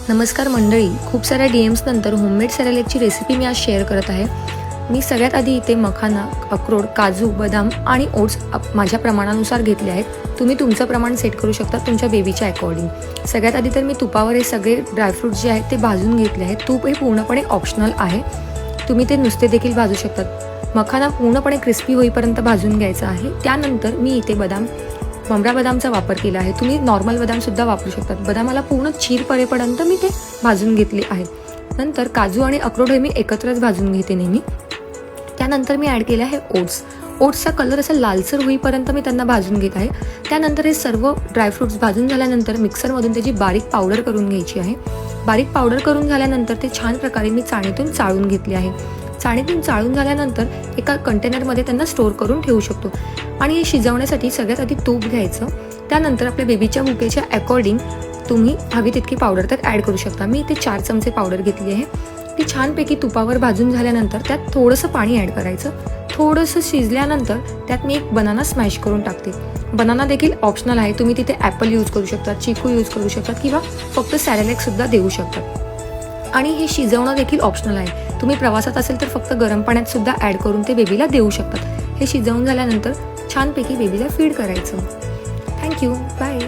नमस्कार मंडळी, खूप साऱ्या DMs नंतर होममेड सेरेलॅकची रेसिपी मी आज शेअर करत आहे. मी सगळ्यात आधी इथे मखाना, अक्रोड, काजू, बदाम आणि ओट्स माझ्या प्रमाणानुसार घेतले आहेत. तुम्ही तुमचं प्रमाण सेट करू शकता तुमच्या बेबीच्या अकॉर्डिंग. सगळ्यात आधी तर मी तुपावर हे सगळे ड्रायफ्रूट्स जे आहेत ते भाजून घेतले आहेत. तूप हे पूर्णपणे ऑप्शनल आहे, तुम्ही ते नुसते देखील भाजू शकतात. मखाना पूर्णपणे क्रिस्पी होईपर्यंत भाजून घ्यायचा आहे. त्यानंतर मी इथे ममरा बदामचा वापर केला आहे. तुम्ही नॉर्मल बदामसुद्धा वापरू शकतात. बदामाला पूर्ण चीर पडेपर्यंत मी ते भाजून घेतले आहे. नंतर काजू आणि अक्रोड हे मी एकत्रच भाजून घेते नेहमी. त्यानंतर मी ॲड केले आहे ओट्सचा कलर असा लालसर होईपर्यंत मी त्यांना भाजून घेत आहे. त्यानंतर हे सर्व ड्रायफ्रूट्स भाजून झाल्यानंतर मिक्सरमधून त्याची बारीक पावडर करून घ्यायची आहे. बारीक पावडर करून झाल्यानंतर ते छान प्रकारे मी चाळणीतून चाळून घेतले आहे. चाळणीतून चाळून झाल्यानंतर एका कंटेनरमध्ये त्यांना स्टोअर करून ठेवू शकतो. आणि हे शिजवण्यासाठी सगळ्यात आधी तूप घ्यायचं. त्यानंतर आपल्या बेबीच्या भुकेच्या अकॉर्डिंग तुम्ही हवी तितकी पावडर त्यात ॲड करू शकता. मी इथे 4 चमचे पावडर घेतली आहे. ती छानपैकी तुपावर भाजून झाल्यानंतर त्यात थोडंसं पाणी ॲड करायचं. थोडंसं शिजल्यानंतर त्यात मी एक बनाना स्मॅश करून टाकते. बनाना देखील ऑप्शनल आहे, तुम्ही तिथे ॲपल यूज करू शकता, चिकू यूज करू शकतात किंवा फक्त सेरेलॅकसुद्धा देऊ शकतात. आणि हे शिजवणं देखील ऑप्शनल आहे, तुम्ही प्रवासात असेल तर फक्त गरम पाण्यात सुद्धा ॲड करून ते बेबीला देऊ शकतात. हे शिजवून झाल्यानंतर छानपैकी बेबीला फीड करायचं. Thank you, bye.